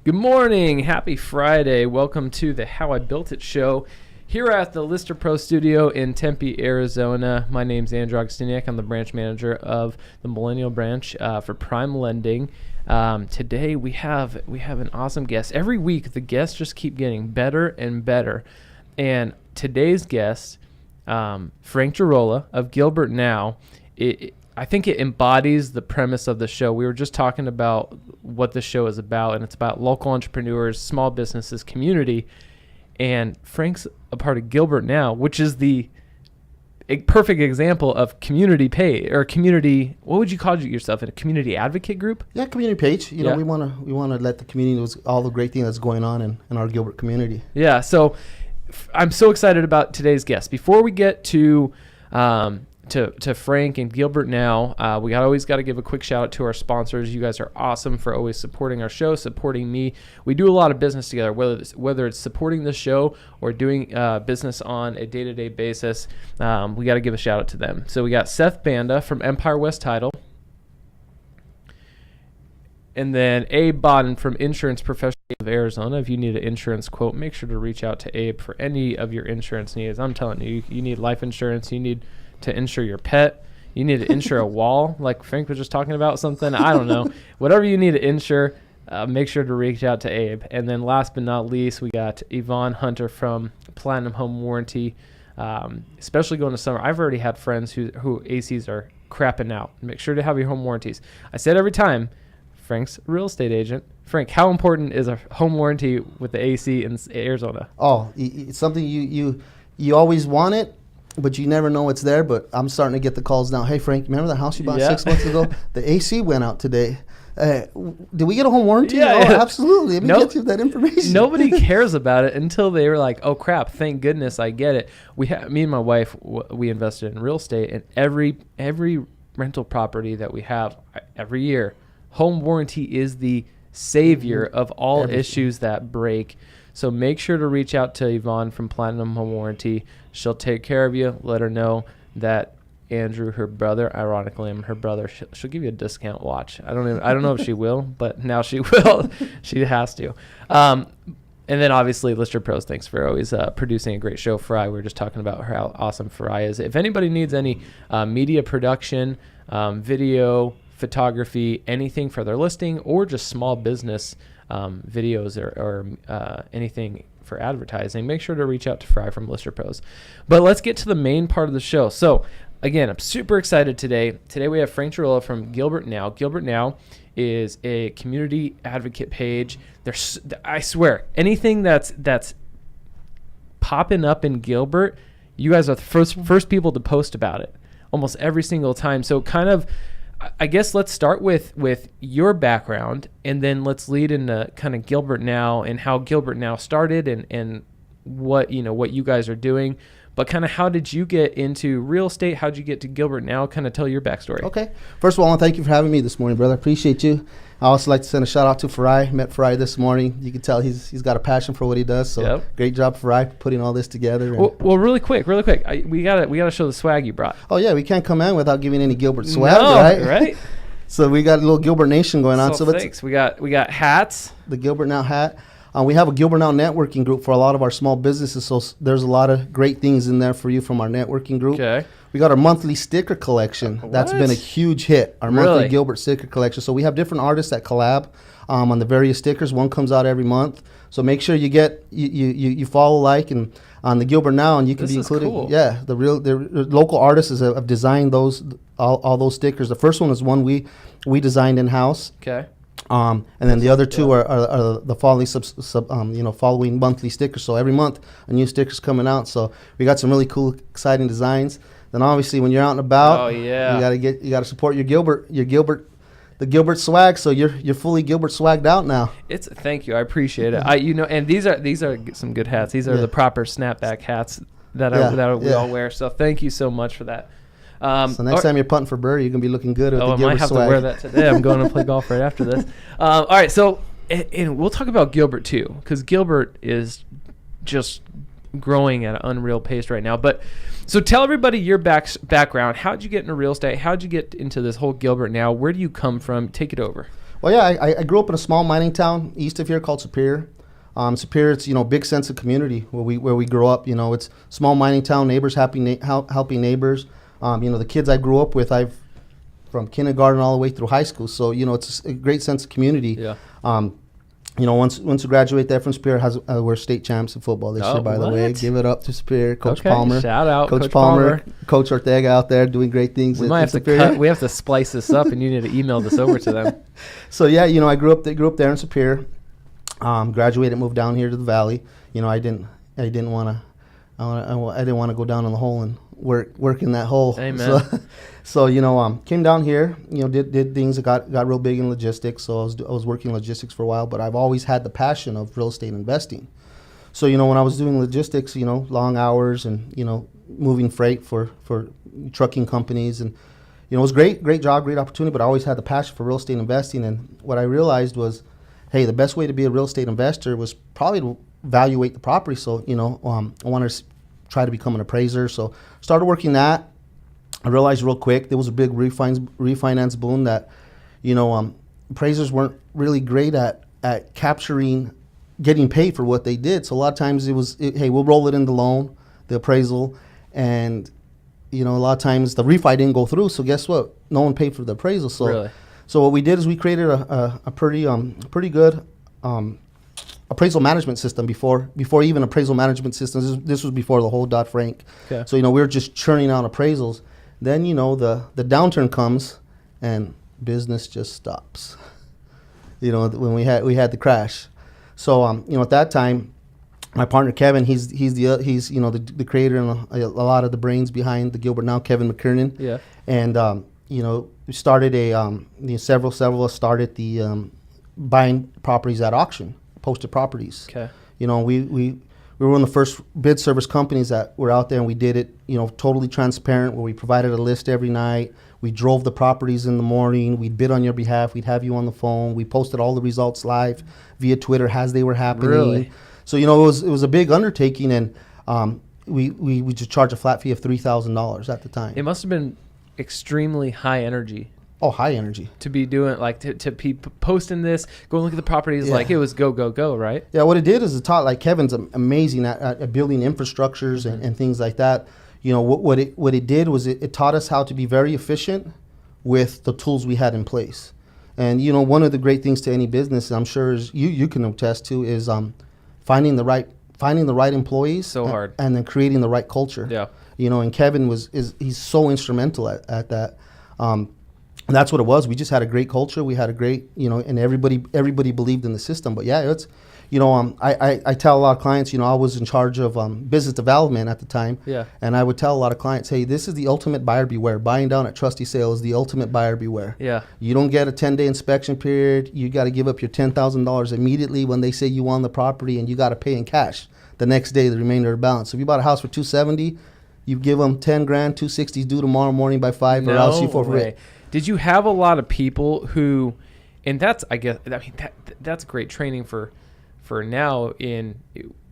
Good morning. Happy Friday. Welcome to the How I Built It show here at the Lister Pro Studio in Tempe, Arizona. My name's Andrew Augustiniak. I'm the branch manager of the Millennial branch for Prime Lending. Today we have an awesome guest. Every week the guests just keep getting better and better. And today's guest, Frank Gerola of Gilbert Now, I think it embodies the premise of the show. We were just talking about what the show is about, and it's about local entrepreneurs, small businesses, community. And Frank's a part of Gilbert Now, which is a perfect example of community pay or community. What would you call yourself? A community advocate group? Yeah, community page. You know, we want to let the community know all the great things that's going on in our Gilbert community. Yeah. So I'm so excited about today's guest. Before we get to Frank and Gilbert Now, we always got to give a quick shout out to our sponsors. You guys are awesome for always supporting our show, supporting me. We do a lot of business together, whether it's supporting the show or doing business on a day-to-day basis. We got to give a shout out to them. So we got Seth Banda from Empire West Title, and then Abe Bodden from Insurance Professionals of Arizona. If you need an insurance quote, make sure to reach out to Abe for any of your insurance needs. I'm telling you, you need life insurance, you need to insure your pet, you need to insure a wall, like Frank was just talking about something. I don't know. Whatever you need to insure, make sure to reach out to Abe. And then last but not least, we got Yvonne Hunter from Platinum Home Warranty, especially going to summer. I've already had friends who ACs are crapping out. Make sure to have your home warranties. I said every time, Frank's a real estate agent. Frank, how important is a home warranty with the AC in Arizona? Oh, it's something you always want it, but you never know it's there. But I'm starting to get the calls now. Hey, Frank, remember the house you bought 6 months ago? The AC went out today. Did we get a home warranty? Yeah, oh, absolutely. Let me get you that information. Nobody cares about it until they were like, oh, crap, thank goodness I get it. Me and my wife, we invested in real estate, and every rental property that we have every year, home warranty is the savior of all issues that break. So make sure to reach out to Yvonne from Platinum Home Warranty. She'll take care of you. Let her know that Andrew, her brother, ironically, I'm her brother. She'll give you a discount watch. I don't know if she will, but now she will. She has to. And then obviously Lister Pros, thanks for always producing a great show. Fry, we were just talking about how awesome Fry is. If anybody needs any media production, video, photography, anything for their listing, or just small business videos or anything for advertising, make sure to reach out to Fry from Lister Pros. But let's get to the main part of the show. So again, I'm super excited today. Today we have Frank Gerola from Gilbert Now. Gilbert Now is a community advocate page. I swear, anything that's popping up in Gilbert, you guys are the first people to post about it almost every single time. So kind of, I guess let's start with your background, and then let's lead into kind of Gilbert Now and how Gilbert Now started and what you guys are doing. But kind of how did you get into real estate? How did you get to Gilbert Now? Kind of tell your backstory. Okay. First of all, I want to thank you for having me this morning, brother. I appreciate you. I also like to send a shout out to Farai. Met Farai this morning. You can tell he's got a passion for what he does. So Great job, Farai, putting all this together. Well, really quick. We gotta show the swag you brought. Oh yeah, we can't come in without giving any Gilbert swag, right? So we got a little Gilbert Nation going on. So thanks. We got hats. The Gilbert Now hat. We have a Gilbert Now networking group for a lot of our small businesses. So there's a lot of great things in there for you from our networking group. Okay. We got our monthly sticker collection. That's been a huge hit, our monthly Gilbert sticker collection. So we have different artists that collab on the various stickers. One comes out every month. So make sure you follow, and on the Gilbert Now, and you can be included. Cool. Yeah, the local artists have designed all those stickers. The first one is one we designed in-house. Okay. And then the other two are the following following monthly stickers. So every month a new sticker's coming out. So we got some really cool, exciting designs. Then obviously when you're out and about, you gotta support the Gilbert swag. So you're fully Gilbert swagged out now. Thank you, I appreciate it. And these are some good hats. These are the proper snapback hats that we all wear. So thank you so much for that. So next time you're punting for birdie, you're going to be looking good with the Gilbert swag. I might have to wear that today. I'm going to play golf right after this. All right, so and we'll talk about Gilbert too, because Gilbert is just growing at an unreal pace right now. But so tell everybody your background. How'd you get into real estate? How'd you get into this whole Gilbert Now? Where do you come from? Take it over. Well, yeah, I grew up in a small mining town east of here called Superior. Superior, it's, big sense of community where we grew up. It's small mining town, neighbors helping neighbors. The kids I grew up with, from kindergarten all the way through high school. So, it's a great sense of community. Yeah. Once we graduate there from Superior, we're state champs in football this year, by the way. Give it up to Superior. Coach Palmer. Shout out Coach Palmer. Coach Ortega out there doing great things. We might have to we have to splice this up, and you need to email this over to them. So, yeah, I grew up there in Superior. Graduated, moved down here to the Valley. I didn't want to go down in the hole and work in that hole. Amen. So came down here. Did things that got real big in logistics. So I was working logistics for a while, but I've always had the passion of real estate investing. So when I was doing logistics, long hours and moving freight for trucking companies, and it was great job, great opportunity. But I always had the passion for real estate investing, and what I realized was, hey, the best way to be a real estate investor was probably to evaluate the property. So, I wanted to try to become an appraiser. So started working that. I realized real quick there was a big refinance boom that, appraisers weren't really great at getting paid for what they did. So a lot of times hey, we'll roll it in the loan, the appraisal, and, a lot of times the refi didn't go through. So guess what? No one paid for the appraisal. So really? So what we did is we created a pretty good appraisal management system before even appraisal management systems. This was before the whole Dodd-Frank. Okay. So we were just churning out appraisals. Then the downturn comes and business just stops. When we had the crash. So at that time, my partner Kevin, he's the creator and a lot of the brains behind the Gilbert now, Kevin McKernan. Yeah. And we started several of us started the buying properties at auction, posted properties. Okay. We were one of the first bid service companies that were out there, and we did it, totally transparent, where we provided a list every night. We drove the properties in the morning. We'd bid on your behalf. We'd have you on the phone. We posted all the results live via Twitter as they were happening. Really? So it was a big undertaking, and we just charged a flat fee of $3,000 at the time. It must have been extremely high energy. Oh, high energy. To be doing, to be posting this, go and look at the properties, Yeah. it was go, right? Yeah, what it did is it taught, Kevin's amazing at building infrastructures and things like that. What it did was it taught us how to be very efficient with the tools we had in place. And, one of the great things to any business, I'm sure is you can attest to, is finding the right employees. So hard. And then creating the right culture. Yeah. And Kevin he's so instrumental at that. And that's what it was. We just had a great culture. We had a great, and everybody believed in the system. But yeah, it's, I tell a lot of clients, I was in charge of business development at the time. Yeah. And I would tell a lot of clients, hey, this is the ultimate buyer beware. Buying down at Trusty Sale is the ultimate buyer beware. Yeah. You don't get a 10-day inspection period. You got to give up your $10,000 immediately when they say you won the property, and you got to pay in cash the next day, the remainder of the balance. So if you bought a house for $270, you give them $10,000, $260 due tomorrow morning by 5, or else you forfeit. Did you have a lot of people who, and that's, that's great training for now in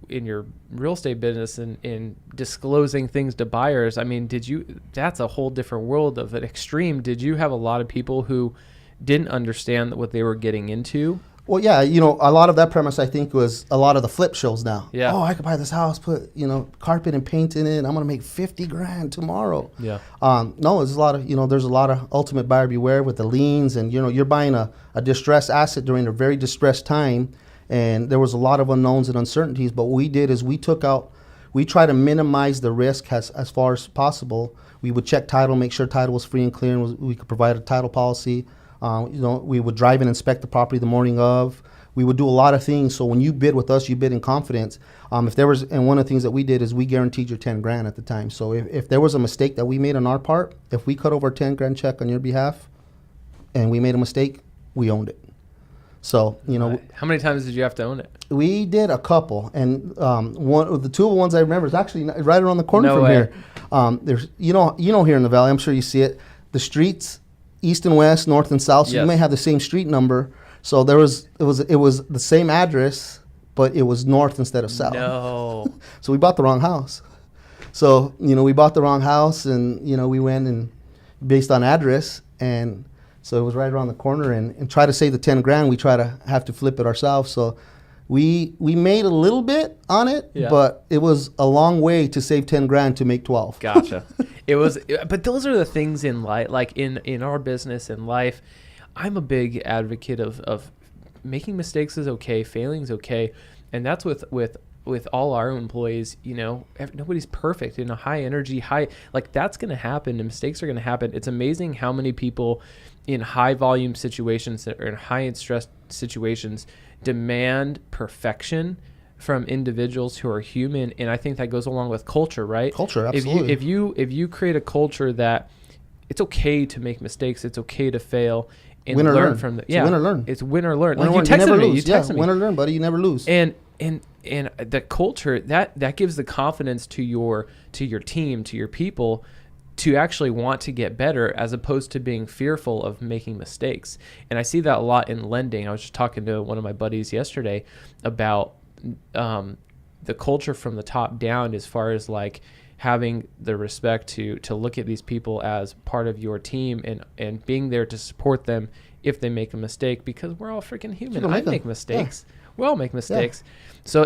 your real estate business and in disclosing things to buyers. That's a whole different world of an extreme. Did you have a lot of people who didn't understand what they were getting into? Well, yeah, a lot of that premise, I think, was a lot of the flip shows now. Yeah. Oh, I could buy this house, put, carpet and paint in it. I'm going to make $50,000 tomorrow. Yeah. No, there's a lot of ultimate buyer beware with the liens, and, you're buying a distressed asset during a very distressed time, and there was a lot of unknowns and uncertainties. But what we did is we try to minimize the risk as far as possible. We would check title, make sure title was free and clear, and we could provide a title policy. We would drive and inspect the property the morning of. We would do a lot of things. So when you bid with us, you bid in confidence. And one of the things that we did is we guaranteed your $10,000 at the time. So if there was a mistake that we made on our part, if we cut over a $10,000 check on your behalf, and we made a mistake, we owned it. So how many times did you have to own it? We did a couple, and one of the two ones I remember is actually right around the corner from here. There's here in the Valley, I'm sure you see it. The streets, east and west, north and south. So yes. You may have the same street number. So it was the same address, but it was north instead of south. No. So we bought the wrong house. So we bought the wrong house, and we went and based on address, and So it was right around the corner, and try to save the 10 grand. We try to have to flip it ourselves. So we made a little bit on it, but it was a long way to save 10 grand to make 12. Gotcha. But those are the things in life, like in our business and life. I'm a big advocate of making mistakes is okay, failing is okay, and that's with all our employees. Nobody's perfect. High energy, that's going to happen, and mistakes are going to happen. It's amazing how many people in high volume situations or in high stress situations demand perfection from individuals who are human, and I think that goes along with culture, right? Culture, absolutely. If you create a culture that it's okay to make mistakes, it's okay to fail, and win or learn learn. from the Win or learn. It's win or learn. Win Like or you learn. texted never me, lose. you texted me. Win or learn, buddy. You never lose. And the culture that gives the confidence to your team, to your people, to actually want to get better, as opposed to being fearful of making mistakes. And I see that a lot in lending. I was just talking to one of my buddies yesterday about the culture from the top down, as far as like having the respect to look at these people as part of your team, and being there to support them if they make a mistake, because we're all freaking human. I make mistakes. Yeah. We all make mistakes. Yeah. So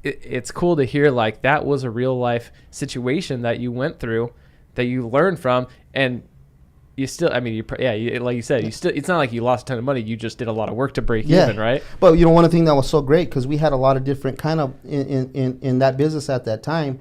it's cool to hear like that was a real life situation that you went through, that you learned from, and you still, like you said, it's not like you lost a ton of money. You just did a lot of work to break even, right? But one of the things that was so great, because we had a lot of different kind of in that business at that time,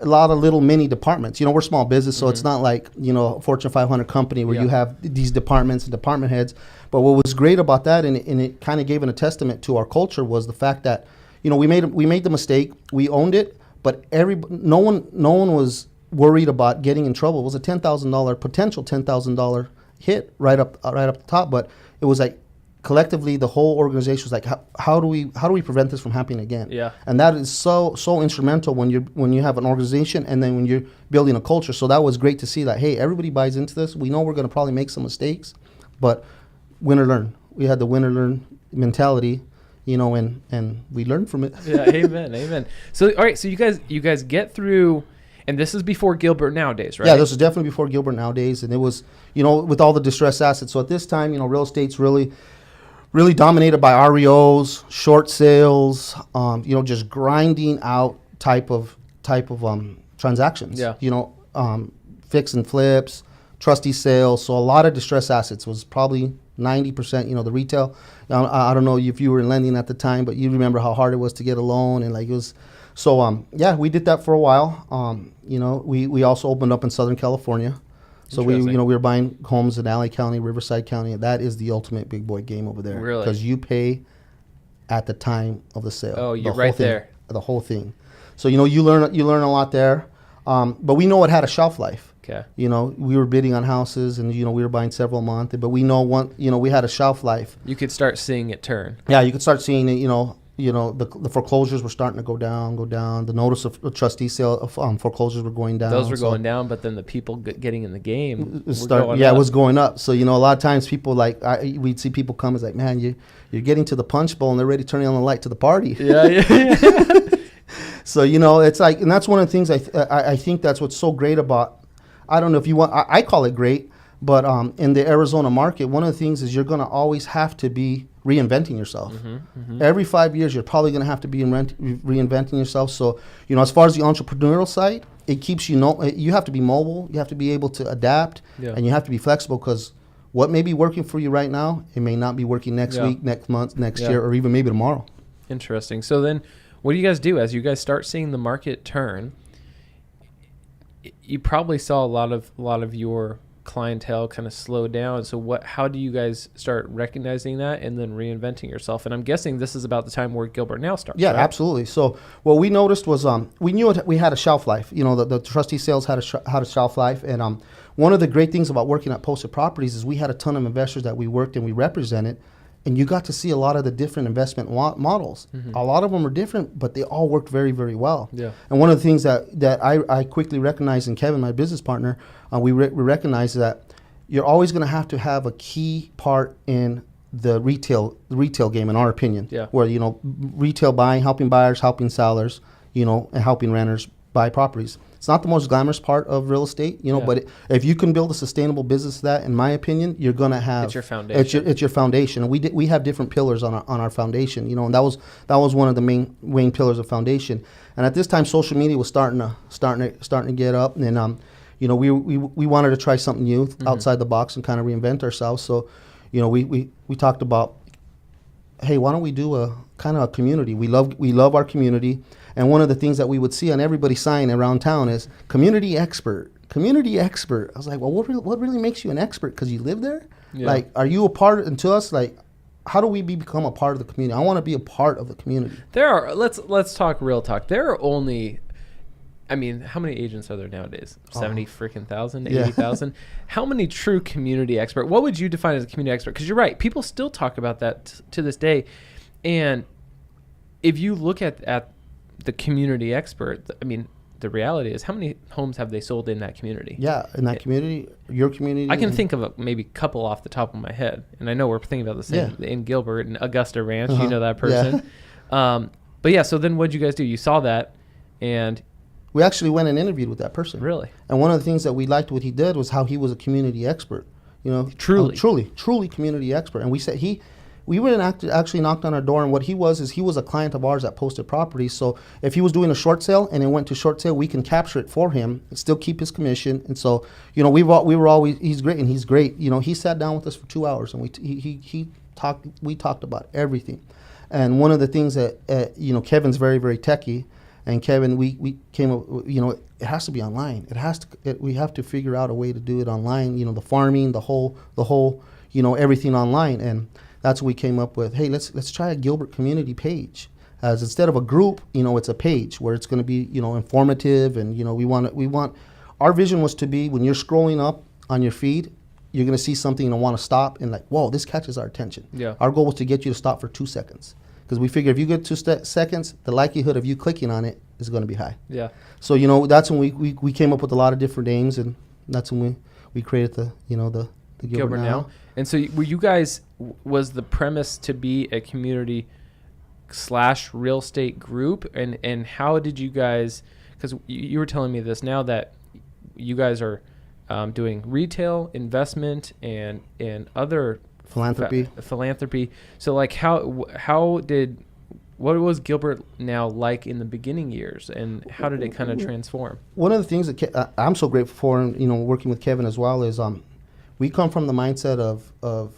a lot of little mini departments. We're small business, so it's not like, a Fortune 500 company where you have these departments and department heads. But what was great about that, and it kind of gave a testament to our culture, was the fact that, we made the mistake, we owned it, but no one was worried about getting in trouble. It was a potential $10,000 hit right up the top, but it was like collectively the whole organization was like, how do we prevent this from happening again? Yeah. And that is so instrumental when you have an organization, and then when you're building a culture. So that was great to see that, hey, everybody buys into this. We know we're going to probably make some mistakes, but win or learn. We had the win or learn mentality, and we learned from it. Yeah, amen. So all right, so you guys get through. And this is before Gilbert nowadays, right? Yeah, this was definitely before Gilbert nowadays. And it was, with all the distressed assets. So at this time, real estate's really dominated by REOs, short sales, just grinding out type of transactions. Yeah. Fix and flips, trustee sales. So a lot of distressed assets was probably 90%, the retail. I don't know if you were in lending at the time, but you remember how hard it was to get a loan, and like it was. So, we did that for a while. We also opened up in Southern California. So we were buying homes in LA County, Riverside County, and that is the ultimate big boy game over there. Really? Because you pay at the time of the sale. Oh, you're right there. The whole thing. So, you learn a lot there. But we know it had a shelf life. Okay. We were bidding on houses, and, we were buying several a month, but we know we had a shelf life. You could start seeing it turn. Yeah, you could start seeing it, the foreclosures were starting to go down. The notice of trustee sale of foreclosures were going down. Those were going down, but then the people getting in the game it was going up. So, a lot of times people we'd see people come as like, man, you're getting to the punch bowl and they're ready turning on the light to the party. Yeah. So, it's like, and that's one of the things I think that's what's so great about, I don't know if you want, I call it great, but in the Arizona market, one of the things is you're going to always have to be reinventing yourself. Every 5 years, you're probably going to have to be reinventing yourself. So, as far as the entrepreneurial side, it keeps you have to be mobile. You have to be able to adapt, and you have to be flexible, because what may be working for you right now, it may not be working next week, next month, next year, or even maybe tomorrow. Interesting. So then what do you guys do as you guys start seeing the market turn? You probably saw a lot of your clientele kind of slow down. So how do you guys start recognizing that and then reinventing yourself? And I'm guessing this is about the time where Gilbert Now starts. Yeah, right? Absolutely. So what we noticed was we knew we had a shelf life. The trustee sales had a shelf life, and one of the great things about working at Posted Properties is we had a ton of investors that we worked and we represented, and you got to see a lot of the different investment models. A lot of them are different, but they all worked very, very well. Yeah. And one of the things that I quickly recognized, and Kevin, my business partner, we recognize that you're always going to have a key part in the retail game, in our opinion. Yeah. Where retail buying, helping buyers, helping sellers, and helping renters buy properties. It's not the most glamorous part of real estate, you know, but if you can build a sustainable business, that, in my opinion, you're going to have. It's your foundation. It's your foundation. And we have different pillars on our foundation, you know, and that was one of the main pillars of foundation. And at this time, social media was starting to get up, and you know, we wanted to try something new outside the box and kind of reinvent ourselves. So, you know, we talked about, hey, why don't we do a kind of a community? We love our community, and one of the things that we would see on everybody's sign around town is community expert. Community expert. I was like, well, what really makes you an expert? Because you live there? Yeah. Like, are you a part? And to us, like, how do we become a part of the community? I want to be a part of the community. Let's talk real talk. There are only, I mean, how many agents are there nowadays? 70 freaking thousand, 80,000. How many true community expert? What would you define as a community expert? Because you're right, people still talk about that to this day. And if you look at the community expert, I mean, the reality is, how many homes have they sold in that community? Yeah, in that community, your community. I can think of maybe a couple off the top of my head, and I know we're thinking about the same in Gilbert and Augusta Ranch. You know that person. Yeah. But yeah, so then what'd you guys do? You saw that, and we actually went and interviewed with that person. Really? And one of the things that we liked what he did was how he was a community expert. You know, truly community expert. And we said we went and actually knocked on our door, and what he was a client of ours that posted properties. So if he was doing a short sale and it went to short sale, we can capture it for him and still keep his commission. And so, you know, we were always, he's great. You know, he sat down with us for 2 hours, and we talked about everything. And one of the things that you know, Kevin's very, very techie, and Kevin, we came up, you know, it has to be online. We have to figure out a way to do it online. You know, the farming, the whole, you know, everything online. And that's what we came up with. Hey, let's try a Gilbert community page. As instead of a group, you know, it's a page where it's going to be, you know, informative, and you know, we want. Our vision was to be, when you're scrolling up on your feed, you're going to see something and want to stop and like, whoa, this catches our attention. Yeah. Our goal was to get you to stop for 2 seconds, because we figure if you get 2 seconds, the likelihood of you clicking on it is going to be high. Yeah. So, you know, that's when we came up with a lot of different names, and that's when we created the Gilbert Now. And so were you guys, was the premise to be a community / real estate group? And how did you guys, because you were telling me this now that you guys are doing retail, investment, and other philanthropy. So like what was Gilbert Now like in the beginning years, and how did it kind of transform? One of the things that I'm so grateful for, and you know, working with Kevin as well, is we come from the mindset of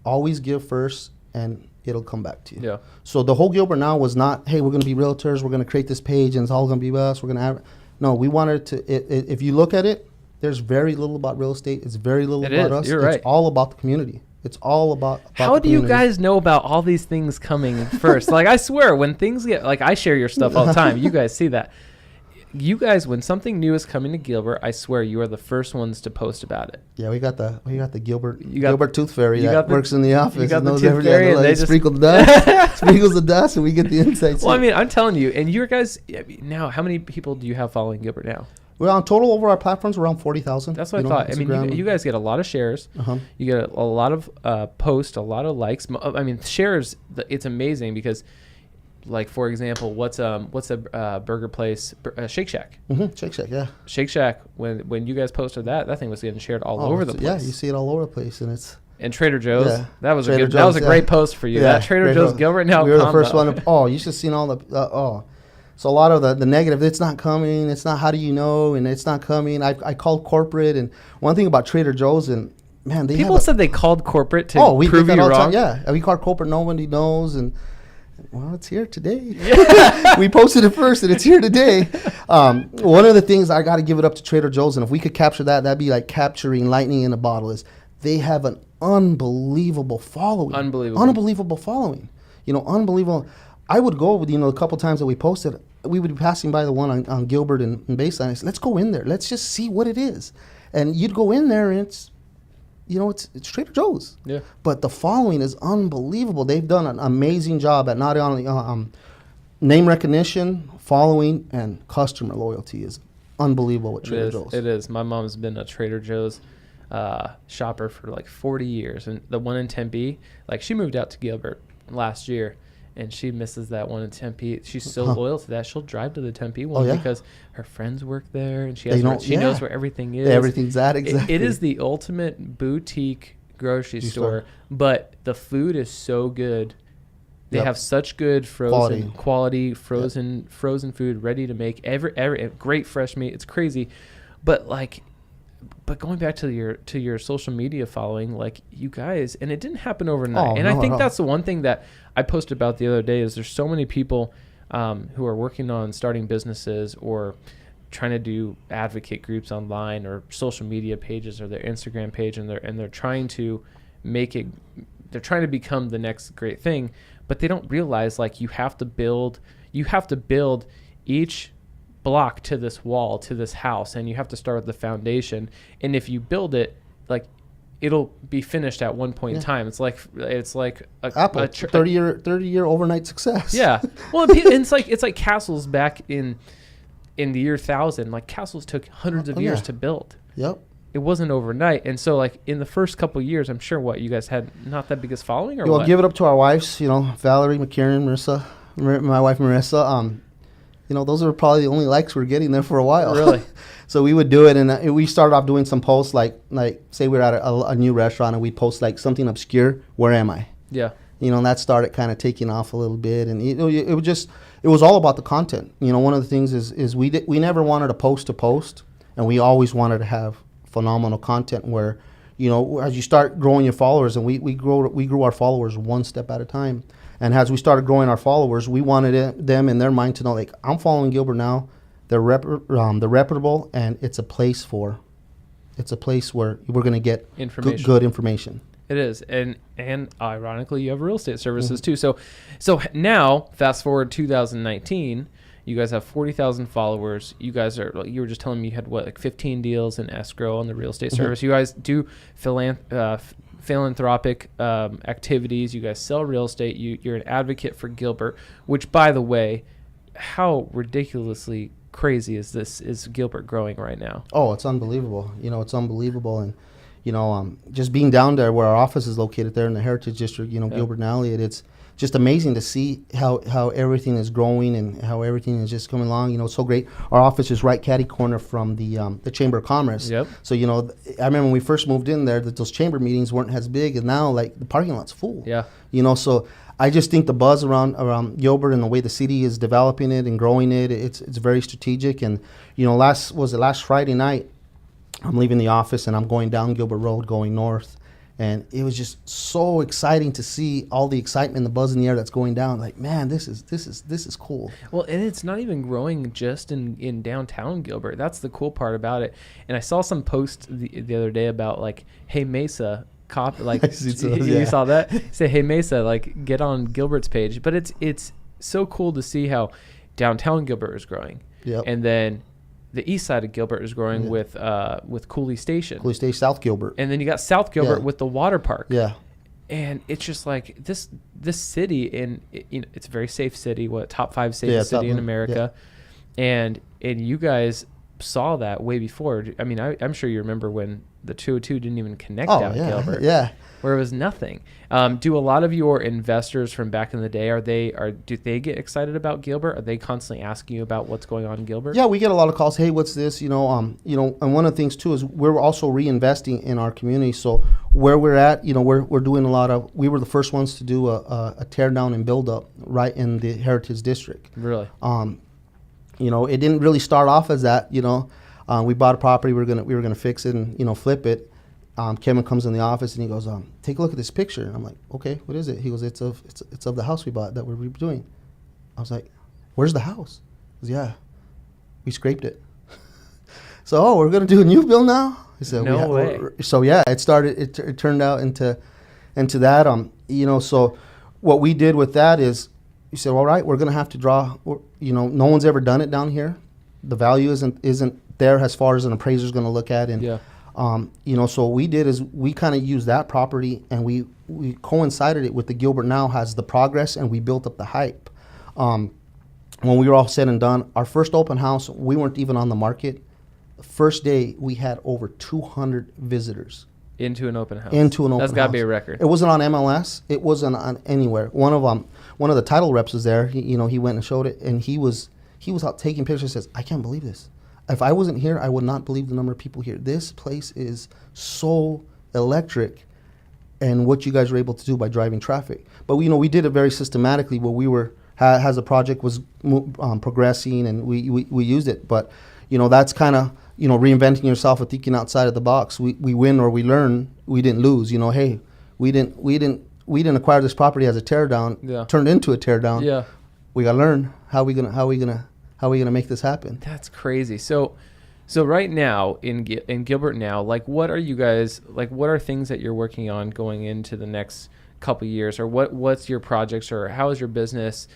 always give first and it'll come back to you. Yeah. So the whole Gilbert Now was not, hey, we're going to be realtors, we're going to create this page and it's all going to be us, we're going to have. No, we wanted to, if you look at it, there's very little about real estate. It's very little about us. You're right. It's all about the community. It's all about how do you guys know about all these things coming first? Like, I swear, when things get, like, I share your stuff all the time. You guys see that. You guys, when something new is coming to Gilbert, I swear you are the first ones to post about it. Yeah, we got the Gilbert Tooth Fairy that works in the office. You got the Tooth Fairy, and they just sprinkle the dust, sprinkles the dust, and we get the insights. Well, I mean, I'm telling you, and you guys now, how many people do you have following Gilbert Now? Well, on total over our platforms, around 40,000. That's what I thought. I mean, you guys get a lot of shares. You get a lot of posts, a lot of likes. I mean, shares. It's amazing because, like, for example, what's a burger place? Shake Shack. Shake Shack, yeah. Shake Shack. When you guys posted that thing was getting shared all over the place. Yeah, you see it all over the place, and it's. And Trader Joe's. Yeah. That was a great post for you. Yeah, that Trader Joe's Gilbert Now. We were the first one. You should have seen all the. So a lot of the negative, it's not coming, it's not, how do you know, and it's not coming. I called corporate, and one thing about Trader Joe's, and man, people said they called corporate to prove you wrong. Yeah, we called corporate, nobody knows, and well, it's here today. We posted it first, and it's here today. One of the things I got to give it up to Trader Joe's, and if we could capture that, that'd be like capturing lightning in a bottle. Is they have an unbelievable following. Unbelievable following. You know, unbelievable. I would go, a couple times that we posted, we would be passing by the one on Gilbert and Baseline. I said, let's go in there. Let's just see what it is. And you'd go in there, and it's Trader Joe's. Yeah. But the following is unbelievable. They've done an amazing job at not only name recognition, following, and customer loyalty is unbelievable at Trader Joe's. It is. My mom's been a Trader Joe's shopper for like 40 years. And the one in Tempe, like, she moved out to Gilbert last year. and she misses that one in Tempe. She's so loyal to that. She'll drive to the Tempe one because her friends work there, and she knows where everything is. Everything's at exactly. It is the ultimate boutique grocery store, but the food is so good. They have such good quality frozen food ready to make. Every great fresh meat. It's crazy, but going back to your social media following, like you guys, and it didn't happen overnight. I think that's the one thing that I posted about the other day is there's so many people who are working on starting businesses or trying to do advocate groups online or social media pages or their Instagram page, and they're trying to make it. They're trying to become the next great thing, but they don't realize like you have to build each block to this wall, to this house, and you have to start with the foundation. And if you build it, like it'll be finished at one point in time. It's like Apple, 30-year overnight success. Yeah. Well, it's like castles back in the year 1000. Like castles took hundreds of years to build. Yep. It wasn't overnight. And so like in the first couple of years, I'm sure you guys had not that biggest following or what? Give it up to our wives, Valerie, McKieran, Marissa, my wife Marissa. Those are probably the only likes we're getting there for a while. Really? So we would do it, and we started off doing some posts like say we're at a new restaurant, and we post like something obscure. Where am I? Yeah. And that started kind of taking off a little bit, and it was all about the content. One of the things is we never wanted to post, and we always wanted to have phenomenal content where, as you start growing your followers, and we grew our followers one step at a time. And as we started growing our followers, we wanted them in their mind to know, like, I'm following Gilbert now. They're reputable, and it's a place where we're going to get good information. It is, and ironically, you have real estate services too. So now, fast forward 2019, you guys have 40,000 followers. You were just telling me you had 15 deals in escrow on the real estate service. You guys do philanthropic activities. You guys sell real estate. You're an advocate for Gilbert, which, by the way, how ridiculously crazy is Gilbert growing right now? Oh, it's unbelievable. It's unbelievable. And, just being down there where our office is located there in the Heritage District, Gilbert and Elliott, it's just amazing to see how everything is growing and how everything is just coming along. It's so great. Our office is right catty corner from the Chamber of Commerce. Yep. So, I remember when we first moved in there that those chamber meetings weren't as big, and now like the parking lot's full. Yeah. So I just think the buzz around Gilbert and the way the city is developing it and growing it, it's very strategic. And, last Friday night, I'm leaving the office and I'm going down Gilbert Road going north. And it was just so exciting to see all the excitement, the buzz in the air that's going down. Like, man, this is cool. Well, and it's not even growing just in downtown Gilbert. That's the cool part about it. And I saw some post the other day about like, hey Mesa, you saw that? Say, hey Mesa, like get on Gilbert's page. But it's so cool to see how downtown Gilbert is growing. Yep. And then the east side of Gilbert is growing with Cooley Station. Cooley Station, South Gilbert. And then you got South Gilbert with the water park. Yeah. And it's just like this city, and it's a very safe city, top 5 safest city in America. Yeah. And you guys saw that way before. I mean, I'm sure you remember when the 202 didn't even connect down Gilbert. Yeah. Where it was nothing. Do a lot of your investors from back in the day, do they get excited about Gilbert? Are they constantly asking you about what's going on in Gilbert? Yeah, we get a lot of calls. Hey, what's this? And one of the things too is we're also reinvesting in our community. So where we're at, we're doing we were the first ones to do a tear down and build up right in the Heritage District. Really? It didn't really start off as that. We bought a property. We were gonna fix it and flip it. Kevin comes in the office and he goes, take a look at this picture. And I'm like, okay, what is it? He goes, it's of the house we bought that we're redoing. I was like, where's the house? He goes, yeah, we scraped it. So, we're gonna do a new build now? He said, no way. So yeah, it started. It turned out into that. So what we did with that is, we said, all right, we're gonna have to draw. No one's ever done it down here. The value isn't there as far as an appraiser's gonna look at. And yeah. So what we did is we kind of used that property and we coincided it with the Gilbert Now has the progress, and we built up the hype. When we were all said and done, our first open house, we weren't even on the market. The first day we had over 200 visitors Into an open house. Into an open house. That's got to be a record. It wasn't on MLS. It wasn't on anywhere. One of the title reps was there. He went and showed it, and he was out taking pictures. Says, I can't believe this. If I wasn't here, I would not believe the number of people here. This place is so electric, and what you guys were able to do by driving traffic. But we did it very systematically. Where we were as the project was progressing, and we used it. But that's kind of reinventing yourself and thinking outside of the box. We win or we learn. We didn't lose. Hey, we didn't acquire this property as a tear down. Yeah. Turned into a tear down. Yeah. We gotta learn how we gonna make this happen. That's crazy. So right now in Gilbert now, like what are things that you're working on going into the next couple years, or what's your projects, or how is your business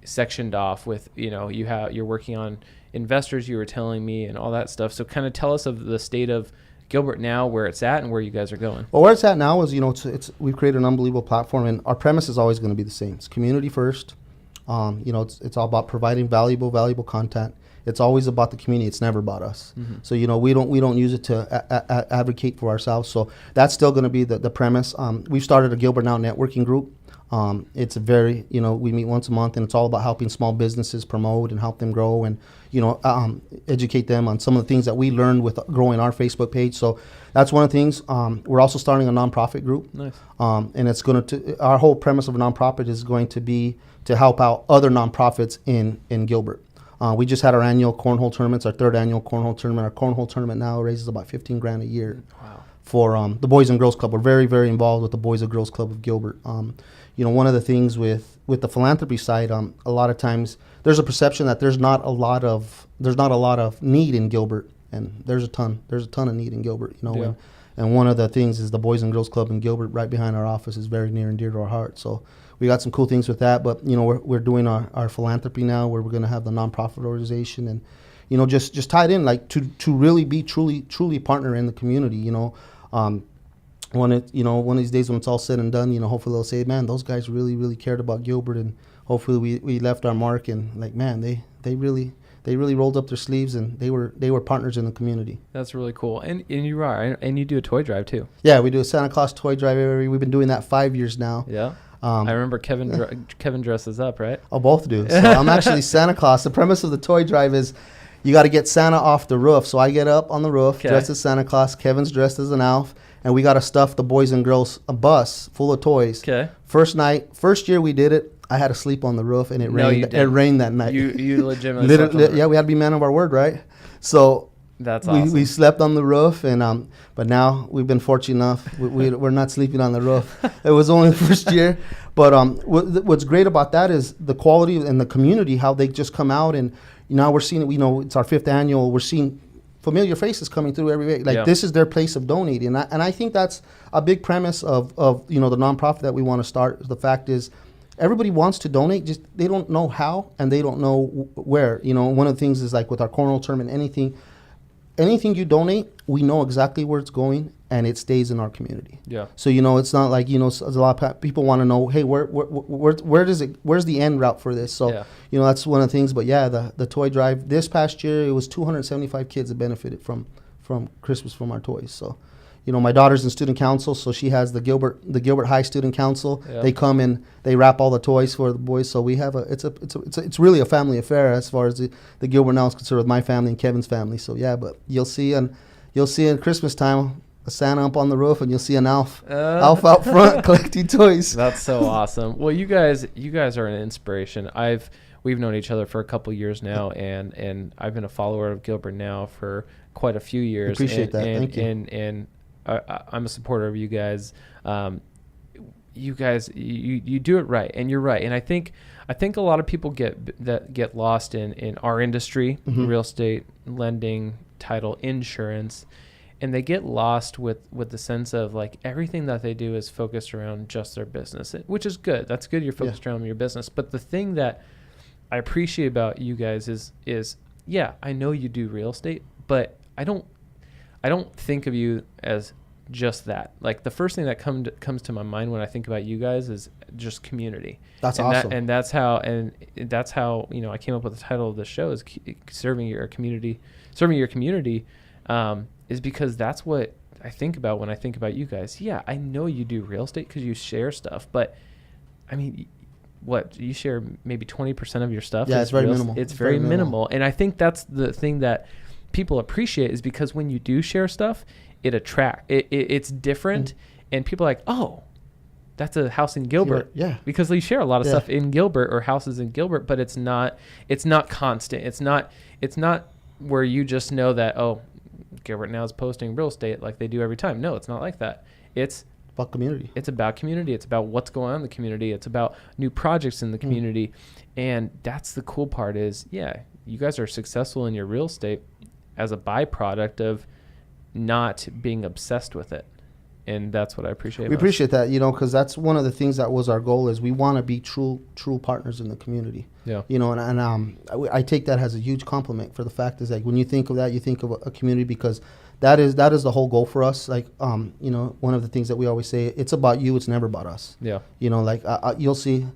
sectioned off with you're working on investors, you were telling me, and all that stuff. So kind of tell us of the state of Gilbert now, where it's at and where you guys are going. Well, where it's at now is we've created an unbelievable platform, and our premise is always going to be the same. It's community first. It's all about providing valuable content. It's always about the community. It's never about us. Mm-hmm. So we don't use it to advocate for ourselves. So that's still going to be the premise. We've started a Gilbert Now networking group. It's a very we meet once a month, and it's all about helping small businesses promote and help them grow, and educate them on some of the things that we learned with growing our Facebook page. So that's one of the things. We're also starting a nonprofit group. Nice. And it's going to our whole premise of a nonprofit is going to be to help out other nonprofits in Gilbert. We just had our annual cornhole tournaments, our third annual cornhole tournament. Our cornhole tournament now raises about $15,000 a year. Wow. For the Boys and Girls Club. We're very, very involved with the Boys and Girls Club of Gilbert. One of the things with the philanthropy side, a lot of times there's a perception that there's not a lot of need in Gilbert, and there's a ton of need in Gilbert. Yeah. And one of the things is the Boys and Girls Club in Gilbert, right behind our office, is very near and dear to our heart. So we got some cool things with that. But we're doing our philanthropy now, where we're going to have the nonprofit organization, and just tied in, like to really be truly partner in the community. One of these days when it's all said and done, hopefully they'll say, man, those guys really cared about Gilbert, and hopefully we left our mark, and like, man, they really rolled up their sleeves, and they were partners in the community. That's really cool. And you are, and you do a toy drive too. Yeah, we do a Santa Claus toy drive we've been doing that 5 years now. Yeah. I remember Kevin dresses up, right? Oh, both do. So I'm actually Santa Claus. The premise of the toy drive is you got to get Santa off the roof. So I get up on the roof, dressed as Santa Claus. Kevin's dressed as an elf. And we got to stuff the boys and girls a bus full of toys. Okay. First year we did it, I had to sleep on the roof, and it rained. It rained that night. You legitimately yeah, we had to be men of our word, right? So that's awesome. We slept on the roof, and but now we've been fortunate enough we're not sleeping on the roof. It was only the first year, but what's great about that is the quality and the community, how they just come out, and now we're seeing it. It's our 5th annual. We're seeing familiar faces coming through every day. Like, this is their place of donating, and I think that's a big premise of the nonprofit that we want to start. The fact is, everybody wants to donate, just they don't know how, and they don't know where. One of the things is, like with our cornhole tournament, anything you donate, we know exactly where it's going, and it stays in our community. Yeah. So it's not like a lot of people want to know, hey, where's the end route for this? So that's one of the things. But yeah, the toy drive this past year, it was 275 kids that benefited from Christmas from our toys. So my daughter's in student council, so she has the Gilbert High Student Council. Yeah. They come and they wrap all the toys for the boys. So we have it's really a family affair as far as the Gilbert Now is concerned, with my family and Kevin's family. So yeah, but you'll see in Christmas time a Santa up on the roof, and you'll see an elf out front collecting toys. That's so awesome. Well, you guys are an inspiration. We've known each other for a couple years now, and I've been a follower of Gilbert Now for quite a few years. Appreciate that. Thank you. And I'm a supporter of you guys. You guys, you do it right, and you're right. And I think a lot of people get lost in our industry, mm-hmm. real estate, lending, title, insurance, and they get lost with the sense of, like, everything that they do is focused around just their business, which is good. That's good. You're focused around your business. But the thing that I appreciate about you guys is I know you do real estate, but I don't think of you as just that. Like, the first thing that comes to my mind when I think about you guys is just community. That's awesome. That's how I came up with the title of the show is serving your community. Is because that's what I think about when I think about you guys. Yeah, I know you do real estate because you share stuff, but I mean, what you share maybe 20% of your stuff. Yeah, it's very minimal. It's very minimal, and I think that's the thing that people appreciate is because when you do share stuff, it's different, and people are like, oh, that's a house in Gilbert. Yeah, because they share a lot of stuff in Gilbert or houses in Gilbert, but it's not constant. It's not where you just know that, oh, Gilbert now is posting real estate like they do every time. No, it's not like that. It's about community. It's about community. It's about what's going on in the community. It's about new projects in the community. And that's the cool part is, you guys are successful in your real estate as a byproduct of not being obsessed with it. And that's what I appreciate. We appreciate that, because that's one of the things that was our goal is we want to be true partners in the community. Yeah. And I take that as a huge compliment for the fact is like when you think of that, you think of a community because that is the whole goal for us. Like, one of the things that we always say, it's about you. It's never about us. Yeah. Like you'll see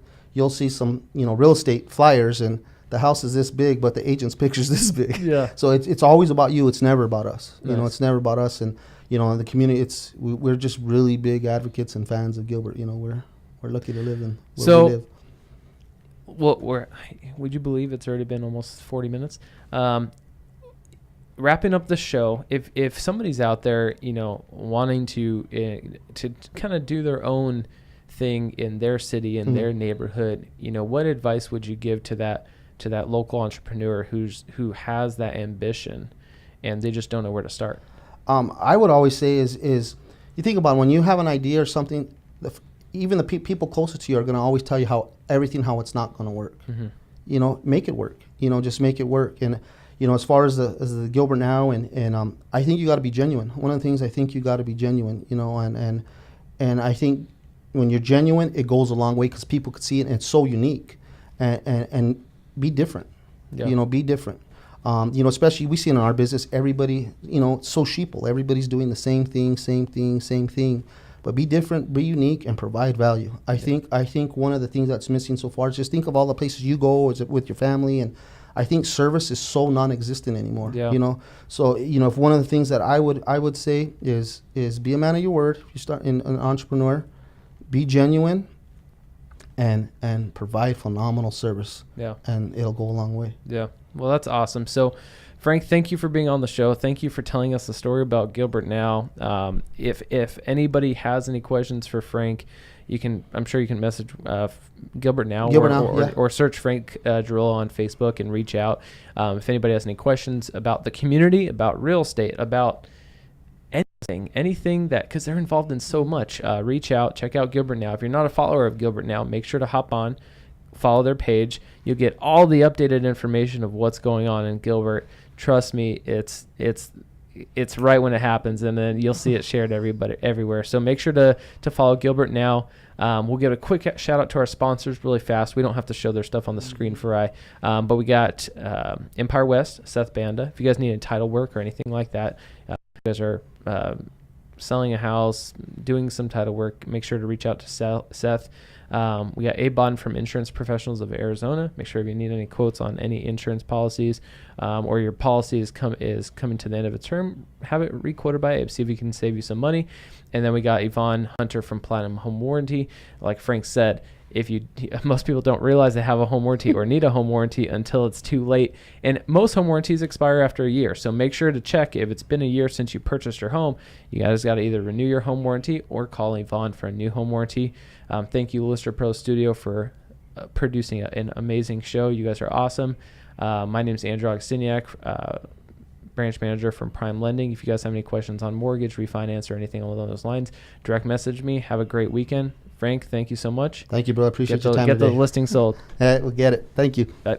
some, real estate flyers and the house is this big, but the agent's picture's this big. Yeah. So it's always about you. It's never about us. Nice. It's never about us. And, in the community, we're just really big advocates and fans of Gilbert. We're lucky to live in where we live. Well, would you believe it's already been almost 40 minutes? Wrapping up the show, if somebody's out there, wanting to kind of do their own thing in their city, in their neighborhood, what advice would you give to that local entrepreneur who has that ambition and they just don't know where to start? I would always say is you think about when you have an idea or something, even the people closer to you are going to always tell you how it's not going to work. Mm-hmm. Make it work. Just make it work. And as far as the Gilbert Now and I think you got to be genuine. One of the things I think you got to be genuine. And I think when you're genuine, it goes a long way because people could see it and it's so unique. And be different. Yeah. Be different. Especially we see in our business, everybody, it's so sheeple. Everybody's doing the same thing. But be different, be unique, and provide value. I think one of the things that's missing so far is just think of all the places you go with your family, and I think service is so non-existent anymore. Yeah. So if one of the things that I would say is be a man of your word. If you start in an entrepreneur, be genuine. And provide phenomenal service. Yeah. And it'll go a long way. Yeah. Well, that's awesome. So, Frank, thank you for being on the show. Thank you for telling us the story about Gilbert Now. If anybody has any questions for Frank, I'm sure you can message Gilbert Now, or search Frank Gerola on Facebook and reach out. If anybody has any questions about the community, about real estate, about anything that, because they're involved in so much, reach out, check out Gilbert Now. If you're not a follower of Gilbert Now, make sure to hop on, follow their page. You'll get all the updated information of what's going on in Gilbert. Trust me, it's right when it happens, and then you'll see it shared everywhere. So make sure to follow Gilbert Now. We'll give a quick shout out to our sponsors really fast. We don't have to show their stuff on the screen but we got Empire West, Seth Banda. If you guys need any title work or anything like that, you guys are selling a house, doing some title work, make sure to reach out to Seth. We got Abon from Insurance Professionals of Arizona. Make sure if you need any quotes on any insurance policies, or your policy is coming to the end of its term, have it requoted by Abe. See if he can save you some money. And then we got Yvonne Hunter from Platinum Home Warranty. Like Frank said, most people don't realize they have a home warranty or need a home warranty until it's too late. And most home warranties expire after a year. So make sure to check if it's been a year since you purchased your home. You guys got to either renew your home warranty or call Yvonne for a new home warranty. Thank you, Lister Pro Studio, for producing an amazing show. You guys are awesome. My name is Andrew Augustiniak, branch manager from Prime Lending. If you guys have any questions on mortgage, refinance, or anything along those lines, direct message me. Have a great weekend. Frank, thank you so much. Thank you, bro. I appreciate your time today. Get the listing sold. We'll get it. Thank you. Bye.